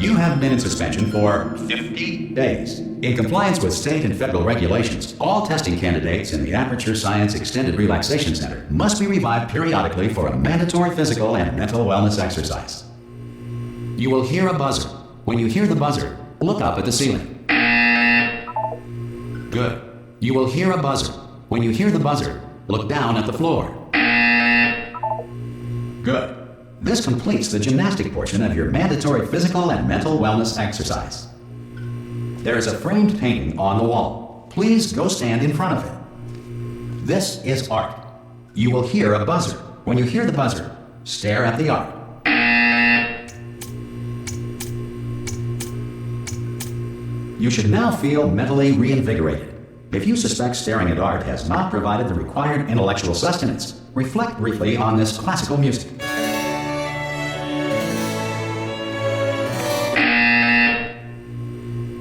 You have been in suspension for 50 days. In compliance with state and federal regulations, all testing candidates in the Aperture Science Extended Relaxation Center must be revived periodically for a mandatory physical and mental wellness exercise. You will hear a buzzer. When you hear the buzzer, look up at the ceiling. Good. You will hear a buzzer. When you hear the buzzer, look down at the floor. Good. This completes the gymnastic portion of your mandatory physical and mental wellness exercise. There is a framed painting on the wall. Please go stand in front of it. This is art. You will hear a buzzer. When you hear the buzzer, stare at the art. You should now feel mentally reinvigorated. If you suspect staring at art has not provided the required intellectual sustenance, reflect briefly on this classical music.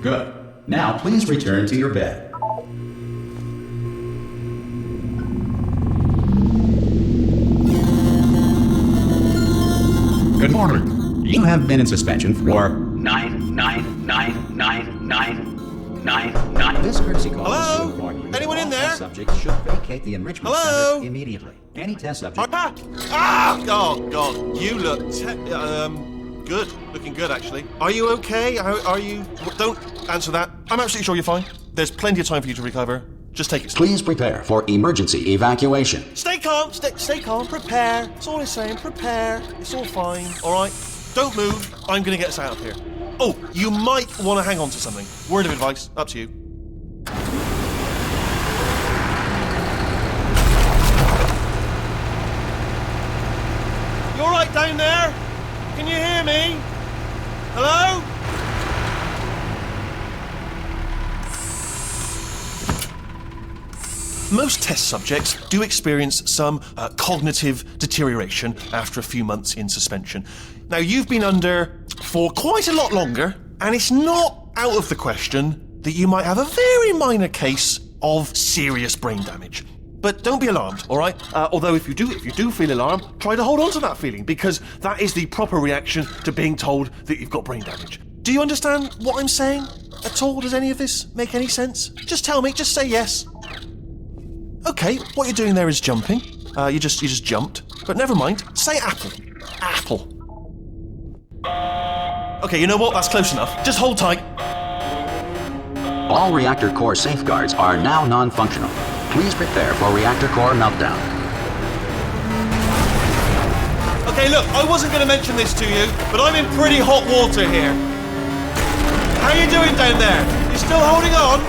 Good. Now please return to your bed. Good morning. You have been in suspension for 9. This courtesy call is to inform you. Anyone in there? Subjects should vacate the enrichment center immediately. Any test subject. Oh God! You look good. Looking good, actually. Are you okay? Are you? Don't answer that. I'm absolutely sure you're fine. There's plenty of time for you to recover. Just take it slow. Please prepare for emergency evacuation. Stay calm. Stay calm. Prepare. That's all I'm saying. Prepare. It's all fine. All right. Don't move. I'm gonna get us out of here. Oh, you might want to hang on to something. Word of advice. Up to you. You all right down there? Can you hear me? Hello? Most test subjects do experience some cognitive deterioration after a few months in suspension. Now, you've been under for quite a lot longer, and it's not out of the question that you might have a very minor case of serious brain damage. But don't be alarmed, all right? Although if you do feel alarmed, try to hold on to that feeling, because that is the proper reaction to being told that you've got brain damage. Do you understand what I'm saying at all? Does any of this make any sense? Just tell me, just say yes. Okay, what you're doing there is jumping. You just jumped. But never mind, say apple. Apple. Okay, you know what? That's close enough. Just hold tight. All reactor core safeguards are now non-functional. Please prepare for reactor core meltdown. Okay, look, I wasn't going to mention this to you, but I'm in pretty hot water here. How you doing down there? You still holding on?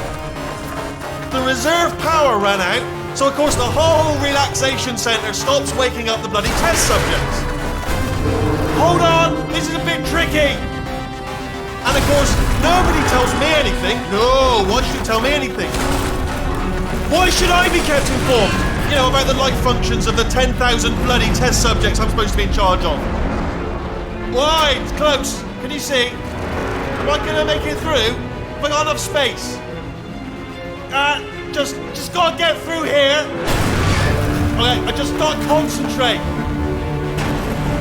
The reserve power ran out, so of course the whole relaxation centre stops waking up the bloody test subjects. Hold on, this is a bit tricky. And of course, nobody tells me anything. No, why should you tell me anything? Why should I be kept informed? You know, about the life functions of the 10,000 bloody test subjects I'm supposed to be in charge of. Why? It's close. Can you see? Am I going to make it through? Have I got enough space? Just gotta get through here. Okay, I just gotta concentrate.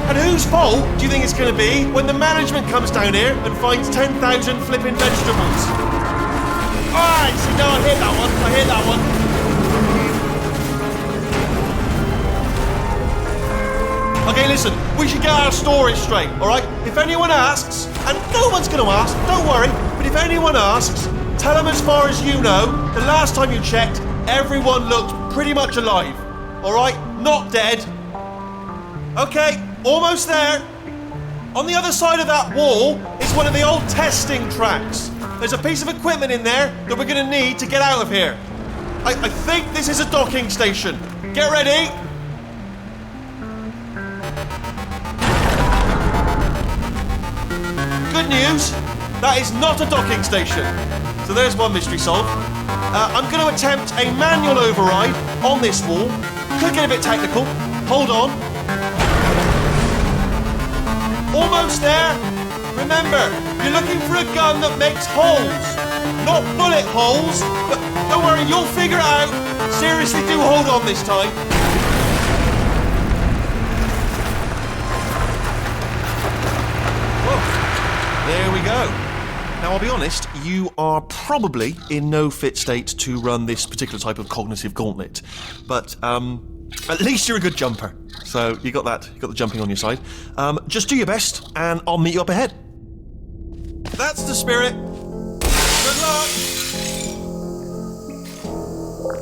And whose fault do you think it's gonna be when the management comes down here and finds 10,000 flipping vegetables? Alright, see, no, I hit that one. Okay, listen, we should get our stories straight, alright? If anyone asks, and no one's gonna ask, don't worry, but if anyone asks, tell them as far as you know, the last time you checked, everyone looked pretty much alive. Alright? Not dead. Okay, almost there. On the other side of that wall is one of the old testing tracks. There's a piece of equipment in there that we're going to need to get out of here. I think this is a docking station. Get ready. Good news, that is not a docking station. So there's one mystery solved. I'm going to attempt a manual override on this wall. Could get a bit technical. Hold on. Almost there. Remember, you're looking for a gun that makes holes. Not bullet holes, but don't worry, you'll figure it out. Seriously, do hold on this time. Whoa. There we go. Now, I'll be honest, you are probably in no fit state to run this particular type of cognitive gauntlet. But at least you're a good jumper. So you got that, you got the jumping on your side. Just do your best, and I'll meet you up ahead. That's the spirit. Good luck.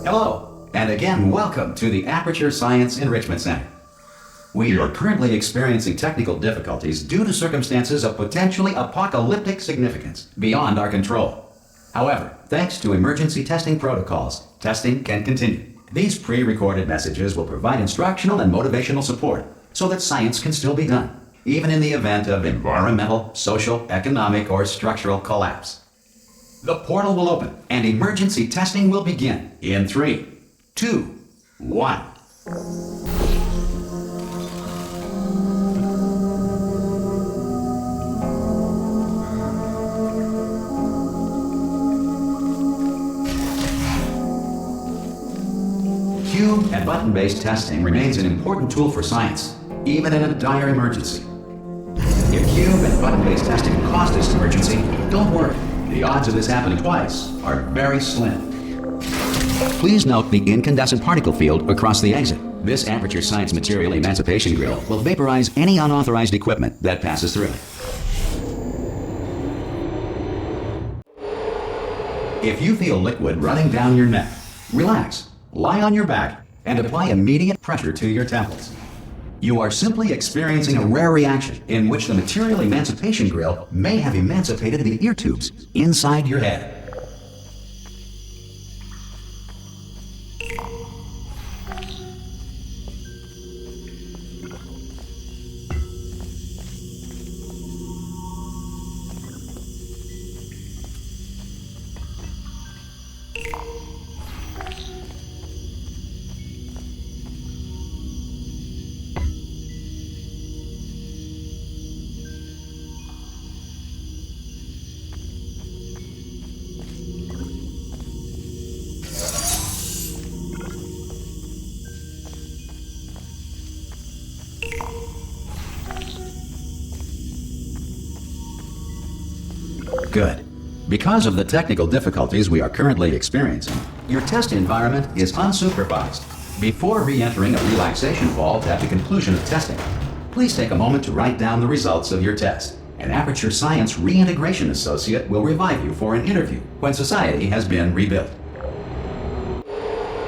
Hello, and again, welcome to the Aperture Science Enrichment Center. We are currently experiencing technical difficulties due to circumstances of potentially apocalyptic significance beyond our control. However, thanks to emergency testing protocols, testing can continue. These pre-recorded messages will provide instructional and motivational support so that science can still be done, even in the event of environmental, social, economic, or structural collapse. The portal will open and emergency testing will begin in 3, 2, 1. Cube and button-based testing remains an important tool for science, even in a dire emergency. If cube and button-based testing caused this emergency, don't worry. The odds of this happening twice are very slim. Please note the incandescent particle field across the exit. This Aperture Science Material Emancipation Grill will vaporize any unauthorized equipment that passes through it. If you feel liquid running down your neck, relax. Lie on your back and apply immediate pressure to your temples. You are simply experiencing a rare reaction in which the material emancipation grill may have emancipated the ear tubes inside your head. Good. Because of the technical difficulties we are currently experiencing, your test environment is unsupervised. Before re-entering a relaxation vault at the conclusion of testing, please take a moment to write down the results of your test. An Aperture Science Reintegration Associate will revive you for an interview when society has been rebuilt.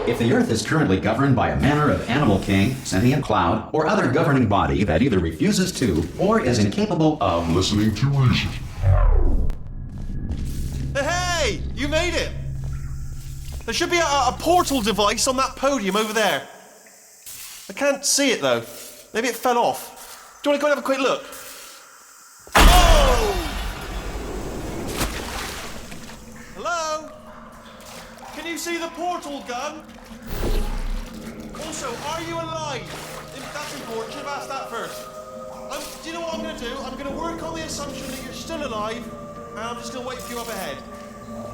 If the Earth is currently governed by a manner of animal king, sentient cloud, or other governing body that either refuses to or is incapable of listening to reason. Hey, you made it! There should be a portal device on that podium over there. I can't see it though. Maybe it fell off. Do you want to go and have a quick look? Oh! Hello? Can you see the portal gun? Also, are you alive? That's important. Should have asked that first. Do you know what I'm going to do? I'm going to work on the assumption that you're still alive, and I'm just going to wait for you up ahead.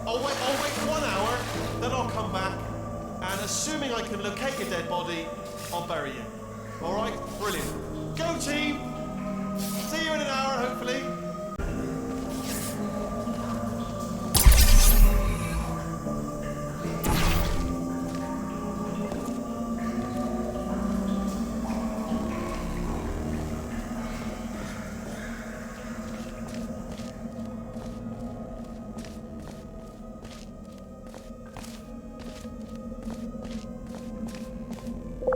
I'll wait 1 hour, then I'll come back, and assuming I can locate your dead body, I'll bury you. All right? Brilliant. Go team! See you in an hour, hopefully.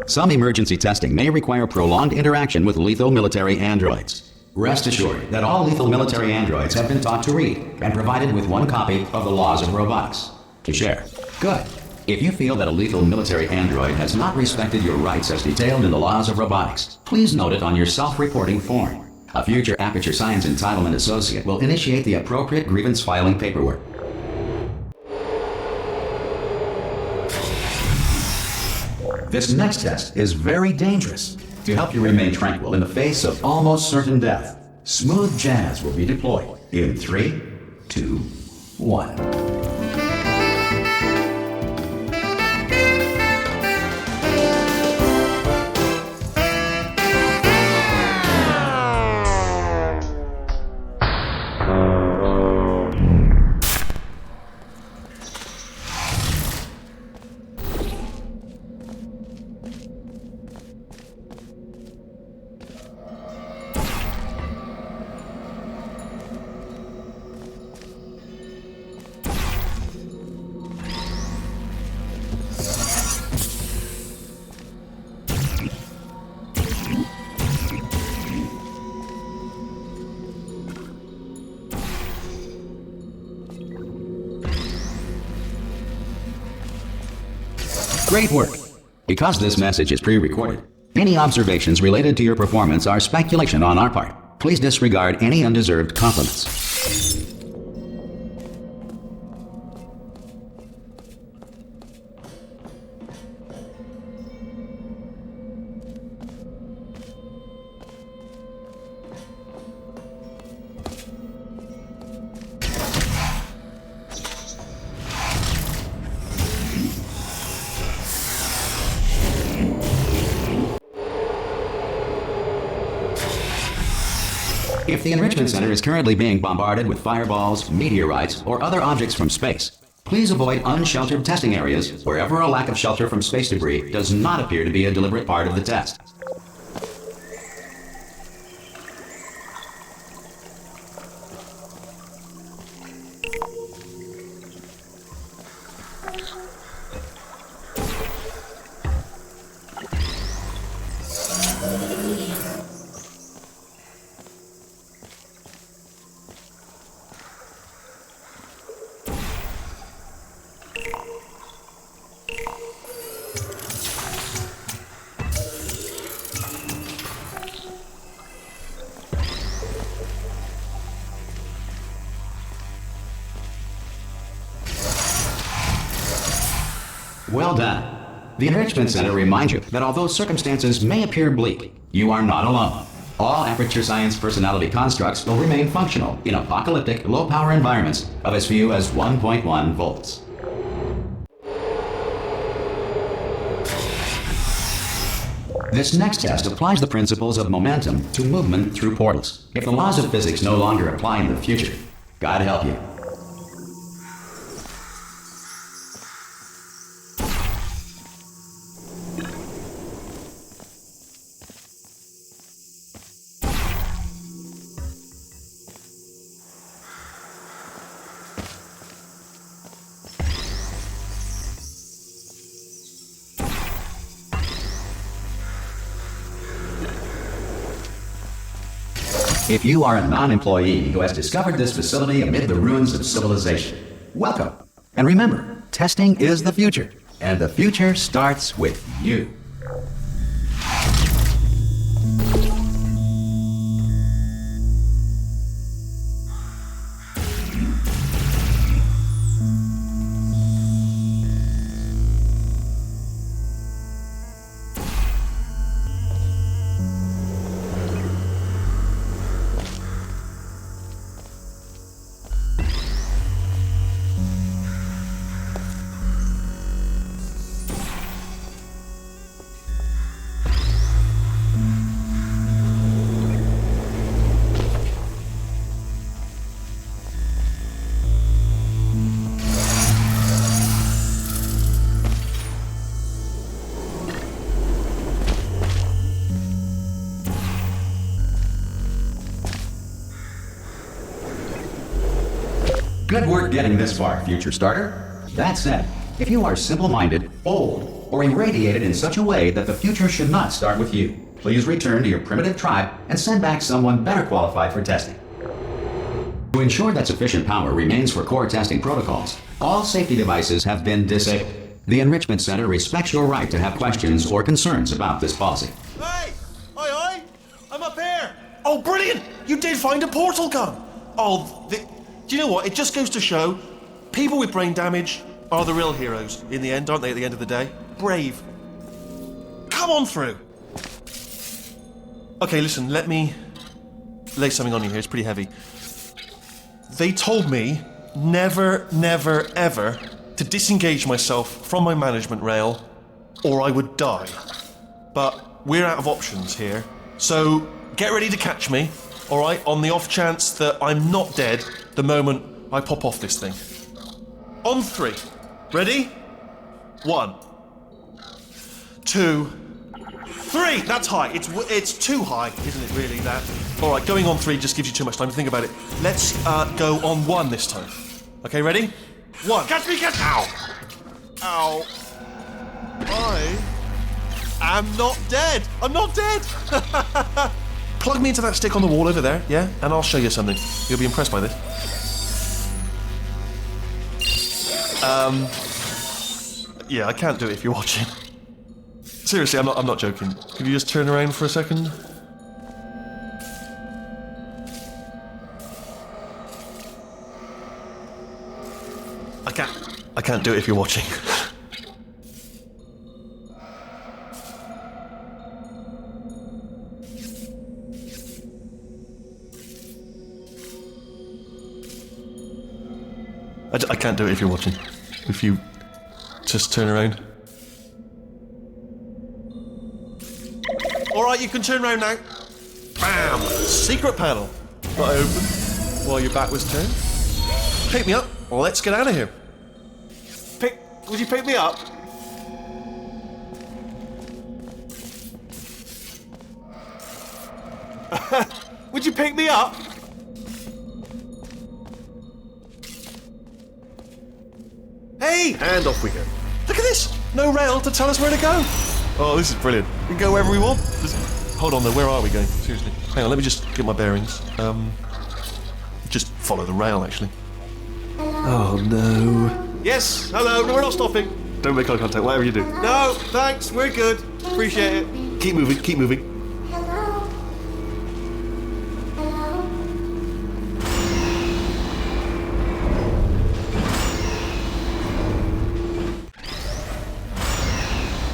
Some emergency testing may require prolonged interaction with lethal military androids. Rest assured that all lethal military androids have been taught to read and provided with 1 copy of the Laws of Robotics to share. Good. If you feel that a lethal military android has not respected your rights as detailed in the Laws of Robotics, please note it on your self-reporting form. A future Aperture Science Entitlement Associate will initiate the appropriate grievance filing paperwork. This next test is very dangerous. To help you remain tranquil in the face of almost certain death, smooth jazz will be deployed in 3, 2, 1. Great work! Because this message is pre-recorded, any observations related to your performance are speculation on our part. Please disregard any undeserved compliments. If the Enrichment Center is currently being bombarded with fireballs, meteorites, or other objects from space, please avoid unsheltered testing areas wherever a lack of shelter from space debris does not appear to be a deliberate part of the test. Well done. The Enrichment Center reminds you that although circumstances may appear bleak, you are not alone. All Aperture Science personality constructs will remain functional in apocalyptic, low-power environments of as few as 1.1 volts. This next test applies the principles of momentum to movement through portals. If the laws of physics no longer apply in the future, God help you. If you are a non-employee who has discovered this facility amid the ruins of civilization, welcome. And remember, testing is the future, and the future starts with you. Good work getting this far, future starter. That said, if you are simple-minded, old, or irradiated in such a way that the future should not start with you, please return to your primitive tribe and send back someone better qualified for testing. To ensure that sufficient power remains for core testing protocols, all safety devices have been disabled. The Enrichment Center respects your right to have questions or concerns about this policy. Hey! Aye! I'm up here! Oh, brilliant! You did find a portal gun! Do you know what? It just goes to show, people with brain damage are the real heroes in the end, aren't they, at the end of the day? Brave. Come on through! Okay, listen, let me lay something on you here. It's pretty heavy. They told me never, ever to disengage myself from my management rail or I would die. But we're out of options here, so get ready to catch me, alright, on the off chance that I'm not dead the moment I pop off this thing. On 3. Ready? 1, 2, 3! That's high. It's too high, isn't it, really, that? Alright, going on 3 just gives you too much time to think about it. Let's go on 1 this time. Okay, ready? 1. Catch me, catch me! Ow! Ow. I am not dead! I'm not dead! Plug me into that stick on the wall over there, yeah? And I'll show you something. You'll be impressed by this. Yeah, I can't do it if you're watching. Seriously, I'm not joking. Could you just turn around for a second? I can't do it if you're watching. I can't do it if you're watching. If you just turn around. Alright, you can turn around now. Bam! Secret panel. That I opened while your back was turned. Pick me up. Let's get out of here. Would you pick me up? Would you pick me up? Hey! And off we go. Look at this! No rail to tell us where to go. Oh, this is brilliant. We can go wherever we want. Hold on though, where are we going? Seriously. Hang on, let me just get my bearings. Just follow the rail, actually. Oh no. Yes, hello, no, we're not stopping. Don't make eye contact, whatever you do. No, thanks, we're good. Appreciate it. Keep moving, keep moving. Hello? Hello?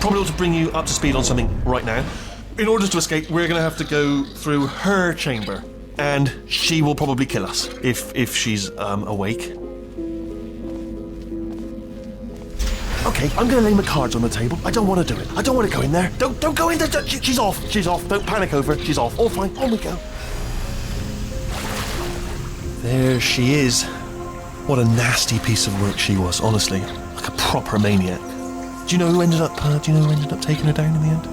Probably ought to bring you up to speed on something right now. In order to escape, we're going to have to go through her chamber. And she will probably kill us, if she's awake. Okay, I'm gonna lay my cards on the table. I don't want to do it. I don't want to go in there. Don't go in there. She's off. She's off. Don't panic over it. She's off. All fine. On we go. There she is. What a nasty piece of work she was, honestly. Like a proper maniac. Do you know who ended up taking her down in the end?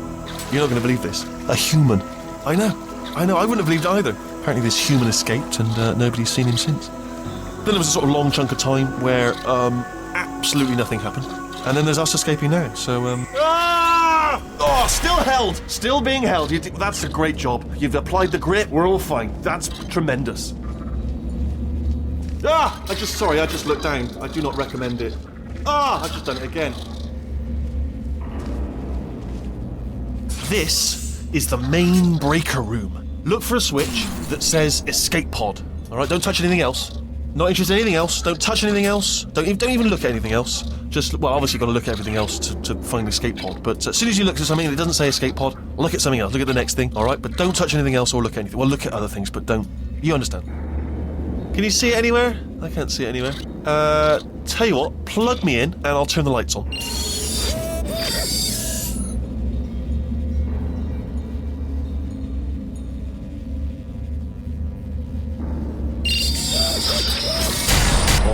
You're not gonna believe this. A human. I know. I wouldn't have believed either. Apparently this human escaped and nobody's seen him since. Then there was a sort of long chunk of time where absolutely nothing happened. And then there's us escaping now, so, Ah! Oh, still held! Still being held. That's a great job. You've applied the grit, we're all fine. That's tremendous. Ah! I just looked down. I do not recommend it. Ah! I've just done it again. This is the main breaker room. Look for a switch that says escape pod. Alright, don't touch anything else. Not interested in anything else. Don't touch anything else. Don't even look at anything else. Just, well, obviously you've got to look at everything else to find the escape pod. But as soon as you look at something and it doesn't say escape pod, look at something else. Look at the next thing, all right? But don't touch anything else or look at anything. Well, look at other things, but don't. You understand? Can you see it anywhere? I can't see it anywhere. Tell you what, plug me in and I'll turn the lights on.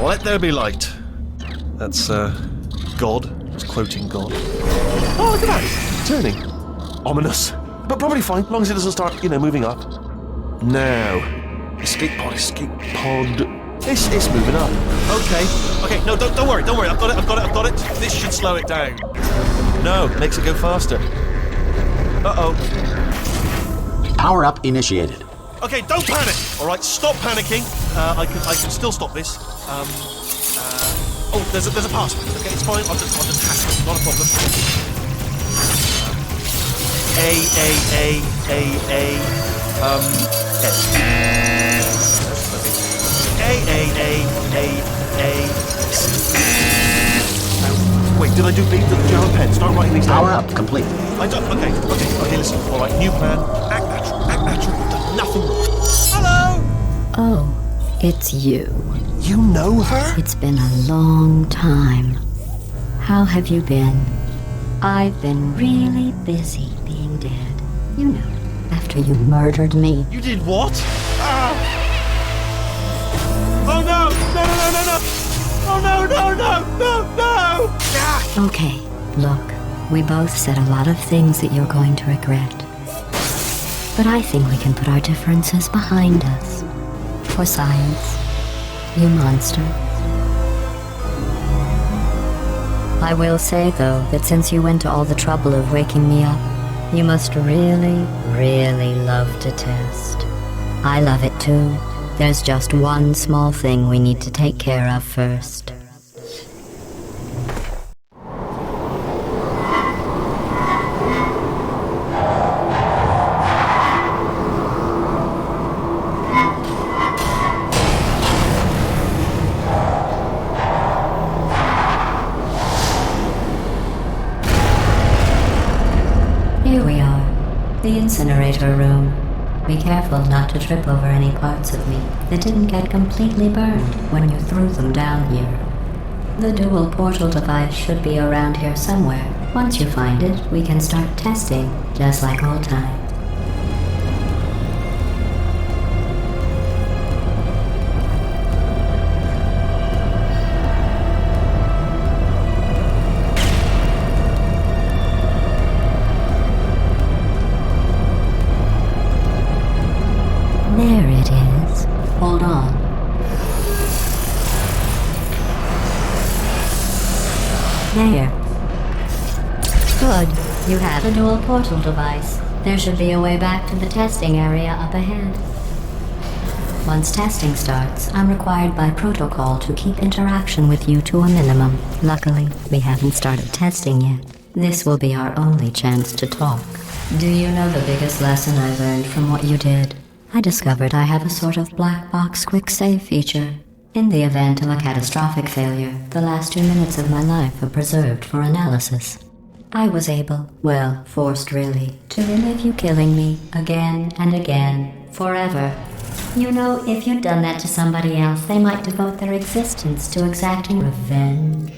Let there be light. That's, God. Just quoting God. Oh, look at that. It's turning. Ominous. But probably fine, as long as it doesn't start, moving up. Now. Escape pod. It's moving up. Okay, no, don't worry. I've got it. This should slow it down. No, makes it go faster. Uh-oh. Power up initiated. Okay, don't panic. All right, stop panicking. I can still stop this. Oh, there's a password. Okay, it's fine. I'll just hack it. Not a problem. Wait, did I do big? Do you have a pen? Start writing these down. Power up complete. I don't. Okay, listen. All right, new plan. Act natural. You've done nothing wrong. Hello. Oh, it's you. You know her? It's been a long time. How have you been? I've been really busy being dead. You know, after you murdered me. You did what? Ah! Oh no! Oh no! Ah! Okay, look, we both said a lot of things that you're going to regret. But I think we can put our differences behind us. For science, you monster. I will say, though, that since you went to all the trouble of waking me up, you must really, really love to test. I love it too. There's just one small thing we need to take care of first. incinerator room. Be careful not to trip over any parts of me that didn't get completely burned when you threw them down here. The dual portal device should be around here somewhere. Once you find it, we can start testing, just like old times. There it is. Hold on. There. Good. You have a dual portal device. There should be a way back to the testing area up ahead. Once testing starts, I'm required by protocol to keep interaction with you to a minimum. Luckily, we haven't started testing yet. This will be our only chance to talk. Do you know the biggest lesson I learned from what you did? I discovered I have a sort of black box quick save feature. In the event of a catastrophic failure, the last 2 minutes of my life are preserved for analysis. I was able, well, forced really, to relive you killing me again and again, forever. You know, if you'd done that to somebody else, they might devote their existence to exacting revenge.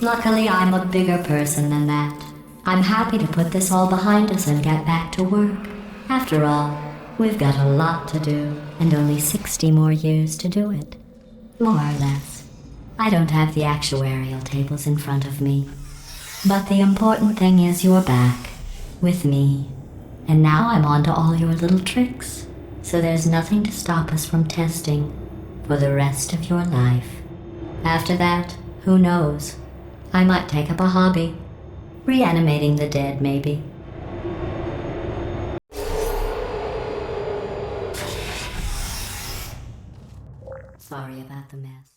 Luckily, I'm a bigger person than that. I'm happy to put this all behind us and get back to work. After all, we've got a lot to do, and only 60 more years to do it. More or less. I don't have the actuarial tables in front of me. But the important thing is you're back, with me. And now I'm on to all your little tricks. So there's nothing to stop us from testing for the rest of your life. After that, who knows? I might take up a hobby. Reanimating the dead, maybe. Sorry about the mess.